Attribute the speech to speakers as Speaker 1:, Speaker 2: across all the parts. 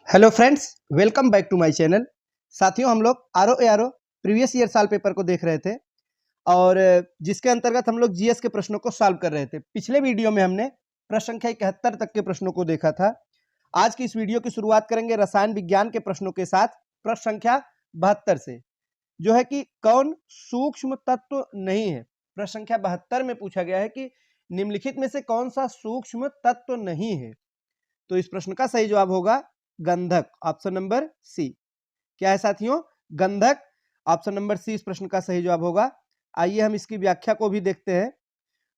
Speaker 1: Hello friends, welcome back to my channel. साथियों, हम लोग आर प्रीवियस ईयर साल पेपर को देख रहे थे और जिसके अंतर्गत हम लोग जीएस के प्रश्नों को सॉल्व कर रहे थे। पिछले वीडियो में हमने प्रश्न संख्या 71 तक के प्रश्नों को देखा था। आज की इस वीडियो की शुरुआत करेंगे रसायन विज्ञान के प्रश्नों के साथ प्रश्न संख्या 72 से, जो है कि कौन सूक्ष्म तत्व नहीं है। प्रश्न संख्या 72 में पूछा गया है कि निम्नलिखित में से कौन सा सूक्ष्म तत्व नहीं है। तो इस प्रश्न का सही जवाब होगा गंधक, ऑप्शन नंबर सी। क्या है साथियों? गंधक, ऑप्शन नंबर सी इस प्रश्न का सही जवाब होगा। आइए हम इसकी व्याख्या को भी देखते हैं।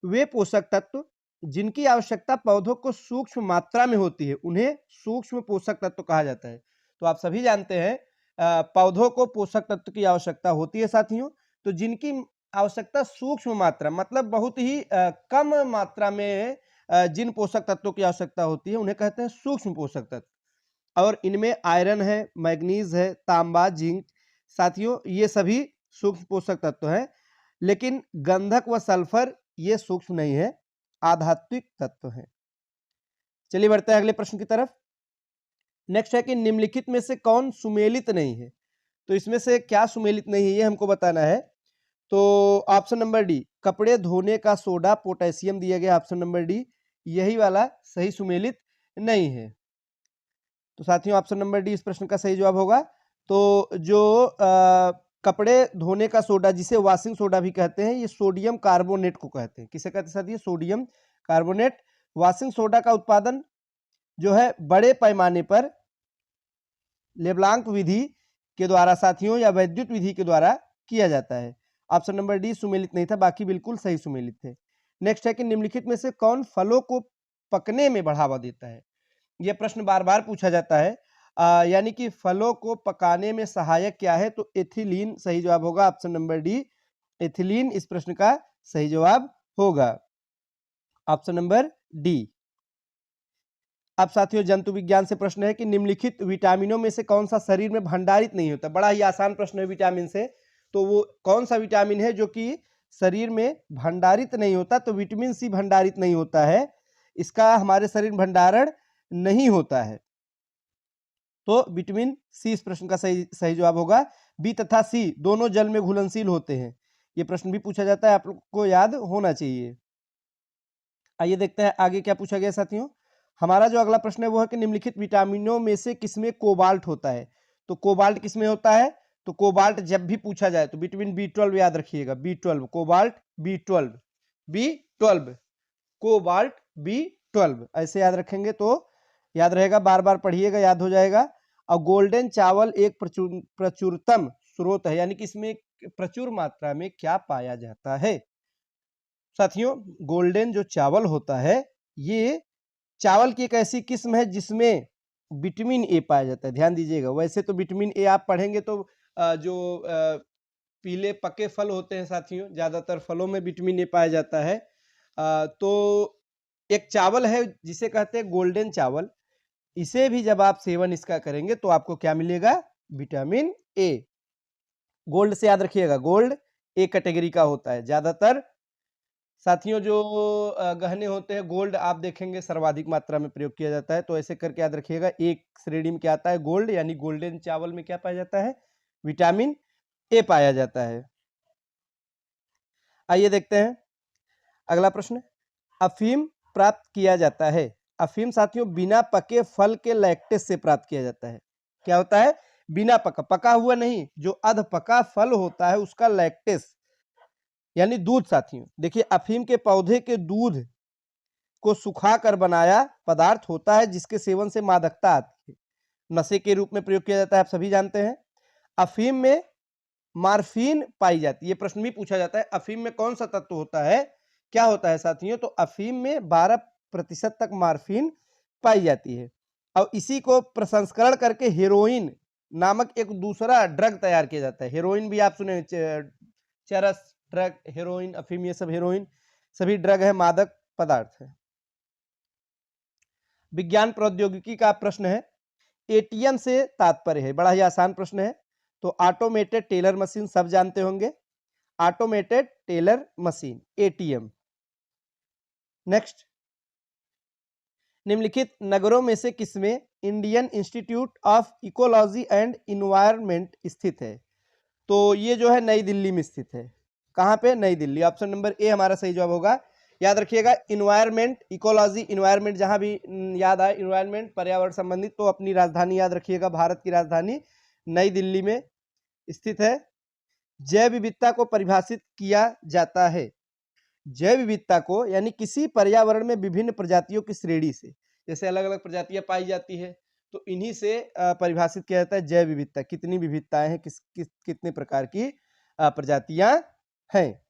Speaker 1: वे पोषक तत्व जिनकी आवश्यकता पौधों को सूक्ष्म मात्रा में होती है उन्हें सूक्ष्म पोषक तत्व कहा जाता है। तो आप सभी जानते हैं पौधों को पोषक तत्व की आवश्यकता होती है साथियों। तो जिनकी आवश्यकता सूक्ष्म मात्रा मतलब बहुत ही कम मात्रा में जिन पोषक तत्वों की आवश्यकता होती है उन्हें कहते हैं सूक्ष्म पोषक तत्व। और इनमें आयरन है, मैग्नीज है, तांबा, जिंक, साथियों ये सभी सूक्ष्म पोषक तत्व हैं। लेकिन गंधक व सल्फर ये सूक्ष्म नहीं है, आधात्विक तत्व हैं। चलिए बढ़ते हैं अगले प्रश्न की तरफ। नेक्स्ट है कि निम्नलिखित में से कौन सुमेलित नहीं है। तो इसमें से क्या सुमेलित नहीं है ये हमको बताना है। तो ऑप्शन नंबर डी, कपड़े धोने का सोडा पोटेशियम दिया गया, ऑप्शन नंबर डी यही वाला सही सुमेलित नहीं है। तो साथियों ऑप्शन नंबर डी इस प्रश्न का सही जवाब होगा। तो जो कपड़े धोने का सोडा जिसे वॉशिंग सोडा भी कहते हैं, ये सोडियम कार्बोनेट को कहते हैं। किसे कहते हैं साथियों? Sodium carbonate. वॉशिंग सोडा का उत्पादन जो है बड़े पैमाने पर लेब्लांक विधि के द्वारा साथियों या वैद्युत विधि के द्वारा किया जाता है। ऑप्शन नंबर डी सुमेलित नहीं था, बाकी बिल्कुल सही सुमेलित थे। नेक्स्ट है कि निम्नलिखित में से कौन फलों को पकने में बढ़ावा देता है। यह प्रश्न बार बार पूछा जाता है। यानी कि फलों को पकाने में सहायक क्या है? तो एथिलीन सही जवाब होगा, ऑप्शन नंबर डी एथिलीन इस प्रश्न का सही जवाब होगा, ऑप्शन नंबर डी। अब साथियों जंतु विज्ञान से प्रश्न है कि निम्नलिखित विटामिनों में से कौन सा शरीर में भंडारित नहीं होता। बड़ा ही आसान प्रश्न है विटामिन से। तो वो कौन सा विटामिन है जो कि शरीर में भंडारित नहीं होता? तो विटामिन सी भंडारित नहीं होता है, इसका हमारे शरीर में भंडारण नहीं होता है। तो विटामिन सी इस प्रश्न का सही जवाब होगा। बी तथा सी दोनों जल में घुलनशील होते हैं। ये प्रश्न भी पूछा जाता है, आप लोग को याद होना चाहिए। आइए देखते हैं आगे क्या पूछा गया साथियों। हमारा जो अगला प्रश्न है वो है कि निम्नलिखित विटामिनों में से किसमें कोबाल्ट होता है। तो कोबाल्ट किसमें होता है? तो कोबाल्ट जब भी पूछा जाए तो विटामिन B12 याद रखिएगा, B12 cobalt, B12 cobalt B12 ऐसे याद रखेंगे तो याद रहेगा, बार बार पढ़िएगा याद हो जाएगा। और गोल्डन चावल एक प्रचुरतम स्रोत है, यानी कि इसमें प्रचुर मात्रा में क्या पाया जाता है। साथियों गोल्डन जो चावल होता है ये चावल की एक ऐसी किस्म है जिसमें विटामिन ए पाया जाता है। ध्यान दीजिएगा, वैसे तो विटामिन ए आप पढ़ेंगे तो जो पीले पके फल होते हैं साथियों, ज्यादातर फलों में विटामिन ए पाया जाता है। तो एक चावल है जिसे कहते हैं गोल्डन चावल, इसे भी जब आप सेवन इसका करेंगे तो आपको क्या मिलेगा? Vitamin A. गोल्ड से याद रखिएगा, गोल्ड ए कैटेगरी का होता है। ज्यादातर साथियों जो गहने होते हैं गोल्ड आप देखेंगे सर्वाधिक मात्रा में प्रयोग किया जाता है। तो ऐसे करके याद रखिएगा, एक श्रेणी में क्या आता है? गोल्ड, यानी गोल्डन चावल में क्या पाया जाता है? विटामिन ए पाया जाता है। आइए देखते हैं अगला प्रश्न। अफीम प्राप्त किया जाता है। अफीम साथियों बिना पके फल के लैक्टेस से प्राप्त किया जाता है। क्या होता है? बिना पका हुआ नहीं, जो अध पका फल होता है उसका लैक्टेस यानी दूध। साथियों देखिए, अफीम के पौधे के दूध को सुखाकर बनाया पदार्थ होता है जिसके सेवन से मादकता आती है, नशे के रूप में प्रयोग किया जाता है, आप सभी जानते हैं। अफीम में मार्फीन पाई जाती है। ये प्रश्न भी पूछा जाता है, अफीम में कौन सा तत्व होता है? क्या होता है साथियों? तो अफीम में 12% तक मार्फीन पाई जाती है और इसी को प्रसंस्करण करके हेरोइन नामक एक दूसरा ड्रग तैयार किया जाता है। हेरोइन भी आप सुने, चरस ड्रग, हेरोइन, अफीम, ये सब हेरोइन सभी ड्रग है, मादक पदार्थ है। विज्ञान प्रौद्योगिकी का प्रश्न है, एटीएम से तात्पर्य है। बड़ा ही आसान प्रश्न है। तो ऑटोमेटेड टेलर मशीन सब जानते होंगे, automated teller machine ATM. Next, निम्नलिखित नगरों में से किसमें Indian institute of ecology and environment स्थित है? तो ये जो है नई दिल्ली में स्थित है। कहाँ पे? नई दिल्ली। ऑप्शन नंबर ए हमारा सही जवाब होगा। याद रखिएगा, इन्वायरमेंट, इकोलॉजी, इन्वायरमेंट, जहां भी याद आए इन्वायरमेंट, पर्यावरण संबंधित, तो अपनी राजधानी याद रखिएगा, भारत की राजधानी नई दिल्ली में स्थित है। जैव विविधता को परिभाषित किया जाता है, जैव विविधता को यानी किसी पर्यावरण में विभिन्न प्रजातियों की श्रेणी से, जैसे अलग अलग प्रजातियां पाई जाती है तो इन्हीं से परिभाषित किया जाता है जैव विविधता। कितनी विविधताएं हैं, कितने प्रकार की प्रजातियां हैं।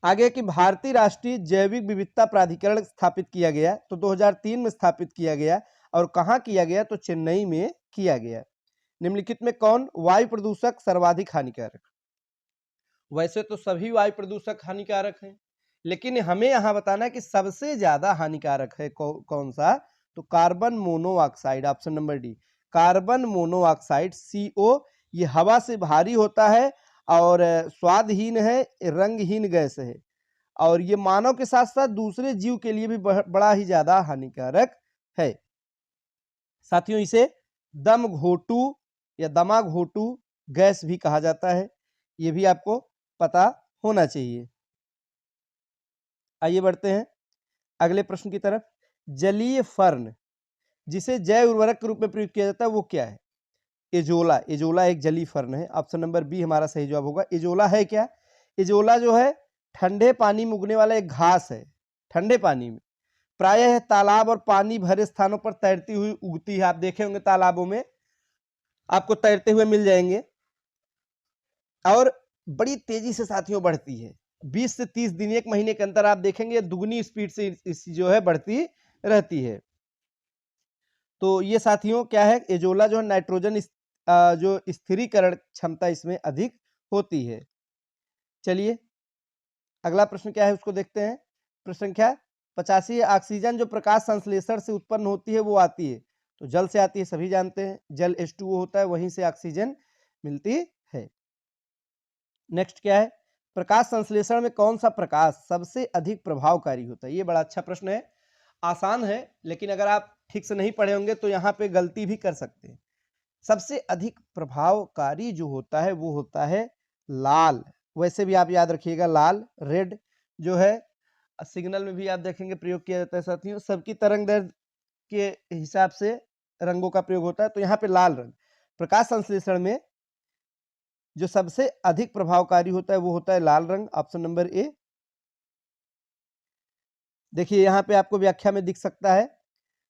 Speaker 1: आगे कि भारतीय राष्ट्रीय जैविक विविधता प्राधिकरण स्थापित किया गया, तो 2003 में स्थापित किया गया। और कहाँ किया गया? तो चेन्नई में किया गया। निम्नलिखित में कौन वायु प्रदूषक सर्वाधिक हानिकारक? वैसे तो सभी वायु प्रदूषक हानिकारक हैं, लेकिन हमें यहाँ बताना है कि सबसे ज्यादा हानिकारक है कौन सा? तो carbon monoxide, option number D, carbon monoxide CO। ये हवा से भारी होता है और स्वादहीन है, रंगहीन गैस है, और ये मानव के साथ साथ दूसरे जीव के लिए भी बड़ा ही ज्यादा हानिकारक है। साथियों, इसे दम घोटू या दमा घोटू गैस भी कहा जाता है, ये भी आपको पता होना चाहिए। आइए बढ़ते हैं अगले प्रश्न की तरफ। जलीय फर्न जिसे जैव उर्वरक के रूप में प्रयोग किया जाता है वो क्या है? एजोला। एजोला एक जलीय फर्न है। ऑप्शन नंबर बी हमारा सही जवाब होगा। एजोला है क्या? एजोला जो है ठंडे पानी में उगने वाला एक घास है, ठंडे पानी में, प्रायः तालाब और पानी भरे स्थानों पर तैरती हुई उगती है। आप देखे होंगे तालाबों में आपको तैरते हुए मिल जाएंगे, और बड़ी तेजी से साथियों बढ़ती है। 20 से 30 दिन, एक महीने के अंदर आप देखेंगे दुगनी स्पीड से इस जो है बढ़ती रहती है। तो ये साथियों क्या है? एजोला जो है नाइट्रोजन जो स्थिरीकरण क्षमता इसमें अधिक होती है। चलिए अगला प्रश्न क्या है उसको देखते हैं। प्रश्न संख्या 85। ऑक्सीजन जो प्रकाश संश्लेषण से उत्पन्न होती है वो आती है, तो जल से आती है, सभी जानते हैं, जल H2O होता है, वहीं से ऑक्सीजन मिलती है। नेक्स्ट क्या है? प्रकाश संश्लेषण में कौन सा प्रकाश सबसे अधिक प्रभावकारी होता है? ये बड़ा अच्छा प्रश्न है, आसान है, लेकिन अगर आप ठीक से नहीं पढ़े होंगे तो यहाँ पे गलती भी कर सकते हैं। सबसे अधिक प्रभावकारी जो होता है वो होता है लाल। वैसे भी आप याद रखिएगा, लाल, रेड जो है सिग्नल में भी आप देखेंगे प्रयोग किया जाता है साथियों। सबकी तरंग दैर्ध्य के हिसाब से रंगों का प्रयोग होता है, तो यहाँ पे लाल रंग प्रकाश संश्लेषण में जो सबसे अधिक प्रभावकारी होता है वो होता है लाल रंग। Option number A. देखिए यहाँ पे आपको व्याख्या में दिख सकता है,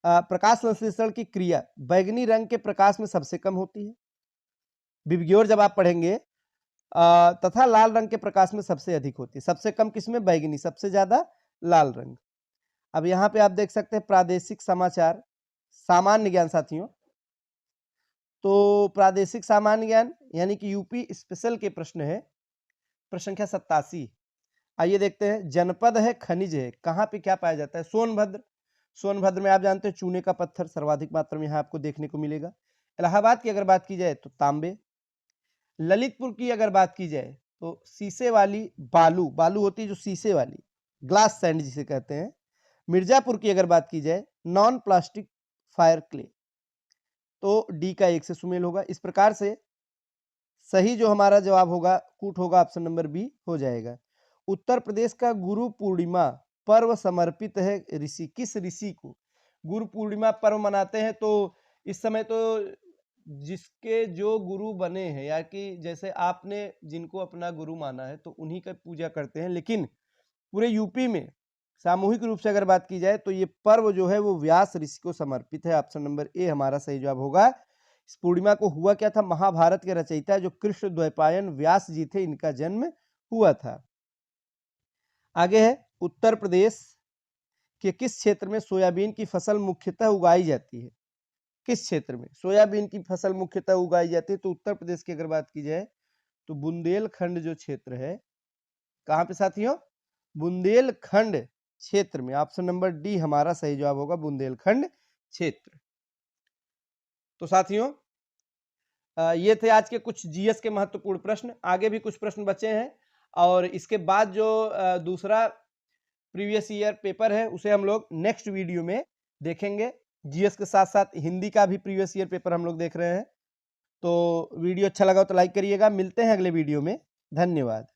Speaker 1: प्रकाश संश्लेषण की क्रिया बैगनी रंग के प्रकाश में सबसे कम होती है, विबग्योर जब आप पढ़ेंगे, तथा लाल रंग के प्रकाश में सबसे अधिक होती है। सबसे कम किसमें? बैगनी, सबसे ज्यादा लाल रंग। अब यहाँ पे आप देख सकते हैं प्रादेशिक समाचार, सामान्य ज्ञान साथियों। तो प्रादेशिक सामान्य ज्ञान यानी कि यूपी स्पेशल के प्रश्न है, प्रश्न संख्या 87। आइए देखते हैं। जनपद है, खनिज है, कहाँ पे क्या पाया जाता है? सोनभद्र। सोनभद्र में आप जानते हैं चूने का पत्थर सर्वाधिक मात्रा में यहाँ आपको देखने को मिलेगा। इलाहाबाद की अगर बात की जाए तो तांबे। ललितपुर की अगर बात की जाए तो शीशे वाली बालू, बालू होती है जो शीशे वाली, ग्लास सैंड जिसे कहते हैं। मिर्जापुर की अगर बात की जाए नॉन प्लास्टिक फायर क्ले, तो डी का 1 से सुमेल होगा। इस प्रकार से सही जो हमारा जवाब होगा कूट होगा, ऑप्शन नंबर बी हो जाएगा। उत्तर प्रदेश का गुरु पूर्णिमा पर्व समर्पित है ऋषि, किस ऋषि को गुरु पूर्णिमा पर्व मनाते हैं? तो इस समय तो जिसके जो गुरु बने हैं, या कि जैसे आपने जिनको अपना गुरु माना है तो उन्हीं का पूजा करते हैं, लेकिन पूरे यूपी में सामूहिक रूप से अगर बात की जाए तो ये पर्व जो है वो व्यास ऋषि को समर्पित है। ऑप्शन नंबर ए हमारा सही जवाब होगा। इस पूर्णिमा को हुआ क्या था? महाभारत के रचयिता जो कृष्ण द्वैपायन व्यास जी थे, इनका जन्म हुआ था। आगे है, उत्तर प्रदेश के किस क्षेत्र में सोयाबीन की फसल मुख्यतः उगाई जाती है? किस क्षेत्र में सोयाबीन की फसल मुख्यतः उगाई जाती है? तो उत्तर प्रदेश की अगर बात की जाए तो बुंदेलखंड जो क्षेत्र है, कहां पे साथियों? बुंदेलखंड क्षेत्र में। ऑप्शन नंबर डी हमारा सही जवाब होगा, बुंदेलखंड क्षेत्र। तो साथियों ये थे आज के कुछ जीएस के महत्वपूर्ण प्रश्न। आगे भी कुछ प्रश्न बचे हैं, और इसके बाद जो दूसरा प्रीवियस ईयर पेपर है उसे हम लोग नेक्स्ट वीडियो में देखेंगे। जीएस के साथ साथ हिंदी का भी प्रीवियस ईयर पेपर हम लोग देख रहे हैं। तो वीडियो अच्छा लगा तो लाइक करिएगा। मिलते हैं अगले वीडियो में। धन्यवाद।